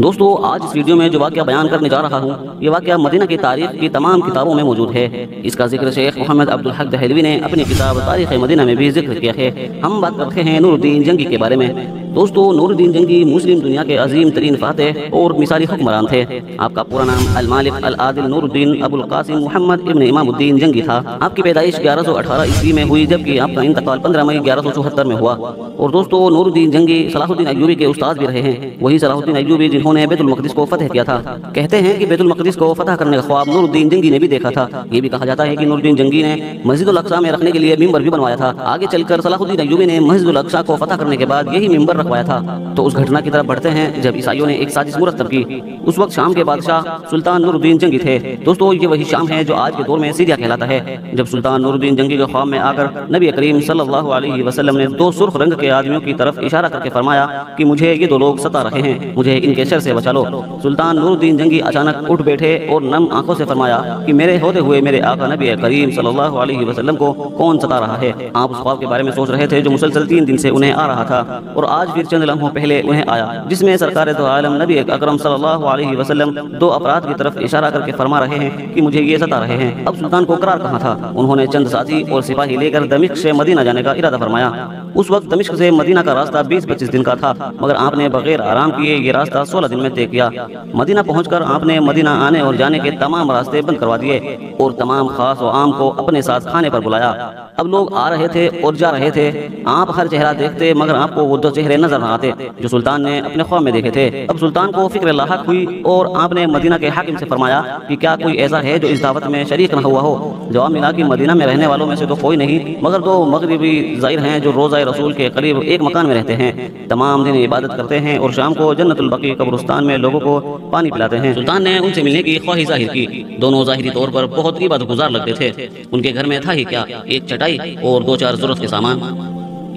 دوستو آج اس ویڈیو میں جو واقعہ بیان کرنے جا رہا ہوں یہ واقعہ مدینہ کی تاریخ کی تمام کتابوں میں موجود ہے۔ اس کا ذکر شیخ محمد عبدالحق دہلوی نے اپنی کتاب تاریخ مدینہ میں بھی ذکر کیا ہے۔ ہم بات کرتے ہیں نور الدین جنگی کے بارے میں۔ دوستو نور الدین جنگی مسلم دنیا کے عظیم ترین فاتح اور مثالی حکمران تھے۔ آپ کا پورا نام المالک العادل نور الدین ابو القاسم محمد ابن امام الدین جنگی تھا۔ آپ کی پیدائش 1118 عیسوی میں ہوئی جبکہ آپ کا انتقال 15 مئی 1174 میں ہوا۔ اور دوستو نور الدین جنگی صلاح الدین ایوبی کے استاد بھی رہے ہیں، وہی صلاح الدین ایوبی جنہوں نے بیت المقدس کو فتح کیا تھا۔ کہتے ہیں کہ بیت المقدس کو فتح کرنے کا خواب نور الدین جنگی نے بھی دیکھا تھا۔ یہ بھی کہا جاتا ہے کہ نور الدین جنگی نے مسجد الاقصی میں رکھنے کے لیے ممبر بھی بنوایا تھا۔ آگے چل کر صلاح الدین ایوبی نے مسجد الاقصی کو فتح کرنے کے بعد یہی ممبر رکھوایا تھا۔ تو اس گھٹنا کی طرف بڑھتے ہیں جب عیسائیوں نے ایک سازش مرتب کی۔ اس وقت شام کے بادشاہ سلطان نور الدین جنگی تھے۔ دوستو یہ وہی شام ہے جو آج کے دور میں سیریا کہلاتا ہے۔ جب سلطان نور الدین جنگی کے خواب میں آ کر نبی کریم صلی اللہ علیہ وسلم نے دو سرخ رنگ کے آدمیوں کی طرف اشارہ کر کے فرمایا کہ مجھے یہ دو لوگ ستا رہے ہیں، مجھے ان کے شر سے بچا لو۔ سلطان نور الدین جنگی اچانک اٹھ بیٹھے اور نم آنکھوں سے فرمایا کہ میرے ہوتے ہوئے میرے آقا نبی کریم صلی اللہ علیہ وسلم کو کون ستا رہا ہے۔ آپ اس خواب کے بارے میں سوچ رہے تھے جو مسلسل 3 دن سے انہیں آ رہا تھا، اور آج پھر چند لمحوں پہلے انہیں آیا، جس میں سرکار دو عالم نبی اکرم صلی اللہ علیہ وسلم دو افراد کی طرف اشارہ کر کے فرما رہے ہیں کہ مجھے یہ ستا رہے ہیں۔ اب سلطان کو قرار کہاں تھا؟ انہوں نے چند ساتھی اور سپاہی لے کر دمشق سے مدینہ جانے کا ارادہ فرمایا۔ اس وقت دمشق سے مدینہ کا راستہ 20-25 دن کا تھا، مگر آپ نے بغیر آرام کیے یہ راستہ 16 دن میں طے کیا۔ مدینہ پہنچ کر آپ نے مدینہ آنے اور جانے کے تمام راستے بند کروا دیے اور تمام خاص و عام کو اپنے ساتھ کھانے پر بلایا۔ اب لوگ آ رہے تھے اور جا رہے تھے، آپ ہر چہرہ دیکھتے مگر آپ کو وہ دو چہرے نظر نہ آتے جو سلطان نے اپنے خواب میں دیکھے تھے۔ اب سلطان کو فکر لاحق ہوئی اور آپ نے مدینہ کے حاکم سے فرمایا کہ کیا کوئی ایسا ہے جو اس دعوت میں شریک نہ ہوا ہو؟ جواب ملا کہ مدینہ میں رہنے والوں میں سے تو کوئی نہیں، مگر 2 مغربی زائر ہیں جو روضہ رسول کے قریب ایک مکان میں رہتے ہیں، تمام دن عبادت کرتے ہیں اور شام کو جنت البقیع قبرستان میں لوگوں کو پانی پلاتے ہیں۔ سلطان نے ان سے ملنے کی خواہش ظاہر کی۔ دونوں ظاہری طور پر بہت عبادت گزار لگتے تھے۔ ان کے گھر میں تھا ہی کیا، ایک چٹائی اور 2-4 ضرورت کے سامان۔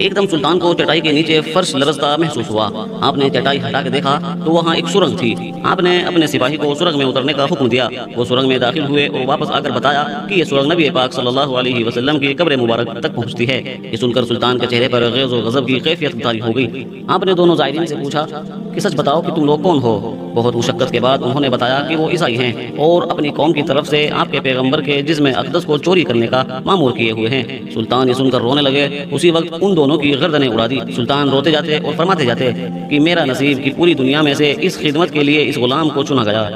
ایک دم سلطان کو چٹائی کے نیچے فرش لرزتا محسوس ہوا۔ آپ نے چٹائی ہٹا کے دیکھا تو وہاں ایک سرنگ تھی۔ آپ نے اپنے سپاہی کو سرنگ میں اترنے کا حکم دیا۔ وہ سرنگ میں داخل ہوئے اور واپس آ کر بتایا کہ یہ سرنگ نبی پاک صلی اللہ علیہ وسلم کی قبر مبارک تک پہنچتی ہے۔ یہ سن کر سلطان کے چہرے پر غیظ و غضب کی کیفیت طاری ہو گئی۔ آپ نے دونوں زائرین سے پوچھا کہ سچ بتاؤ کہ تم لوگ کون ہو؟ بہت مشقت کے بعد انہوں نے بتایا کہ وہ عیسائی ہیں اور اپنی قوم کی طرف سے آپ کے پیغمبر کے جسم اقدس کو چوری کرنے کا مامور کیے ہوئے ہیں۔ سلطان یہ سن کر رونے لگے۔ اسی وقت ان دونوں کی گردنیں اڑا دی۔ سلطان روتے جاتے اور فرماتے جاتے کہ میرا نصیب کہ پوری دنیا میں سے اس خدمت کے لیے اس غلام کو چنا گیا۔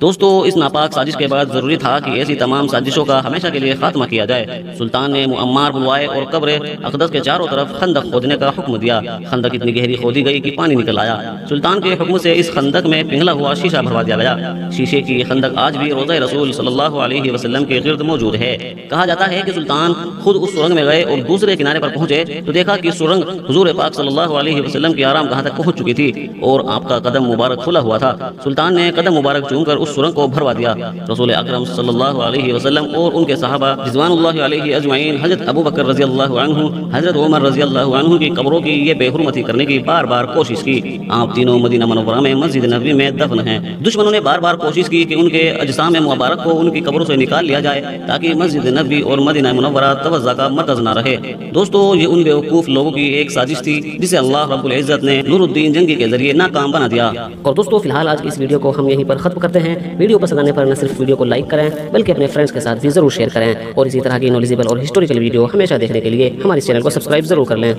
دوستو اس ناپاک سازش کے بعد ضروری تھا کہ ایسی تمام سازشوں کا ہمیشہ کے لیے خاتمہ کیا جائے۔ سلطان نے معمار بلوائے اور قبر اقدس کے چاروں طرف خندق کھودنے کا حکم دیا۔ خندق اتنی گہری کھودی گئی کہ پانی نکل آیا۔ سلطان کے حکم سے اس خندق میں پگھلا ہوا شیشہ بھروا دیا گیا۔ شیشے کی یہ خندق آج بھی روضہ رسول صلی اللہ علیہ وسلم کے گرد موجود ہے۔ کہا جاتا ہے کہ سلطان خود اس سرنگ میں گئے اور دوسرے کنارے پر پہنچے تو دیکھا کہ سرنگ حضور پاک صلی اللہ علیہ وسلم کی آرام گاہ تک پہنچ چکی تھی اور آپ کا قدم مبارک کھلا ہوا تھا۔ سلطان نے قدم مبارک چوم کر اس سرنگ کو بھروا دیا۔ رسول اکرم صلی اللہ علیہ وسلم اور ان کے صحابہ رضوان اللہ علیہ اجمعین، حضرت ابو بکر رضی اللہ عنہ، حضرت عمر رضی اللہ عنہ کی قبروں کی یہ بے حرمتی کرنے کی بار بار کوشش کی۔ آپ تینوں مدینہ منورہ میں مسجد نبوی میں دفن ہیں۔ دشمنوں نے بار بار کوشش کی کہ ان کے اجسام مبارک کو ان کی قبروں سے نکال لیا جائے تاکہ مسجد نبوی اور مدینہ منورہ توجہ کا مرکز نہ رہے۔ دوستو یہ ان بیوقوف لوگوں کی ایک سازش تھی جسے اللہ رب العزت نے نور الدین جنگی کے ذریعے ناکام بنا دیا۔ اور دوستو فی الحال آج کی اس ویڈیو کو ہم یہیں پر ختم کرتے ہیں۔ ویڈیو پسند آنے پر نہ صرف ویڈیو کو لائک کریں بلکہ اپنے فرینڈز کے ساتھ بھی ضرور شیئر کریں، اور اسی طرح کی نالجیبل اور ہسٹوریکل ویڈیو ہمیشہ دیکھنے کے لیے ہمارے چینل کو سبسکرائب ضرور کر لیں۔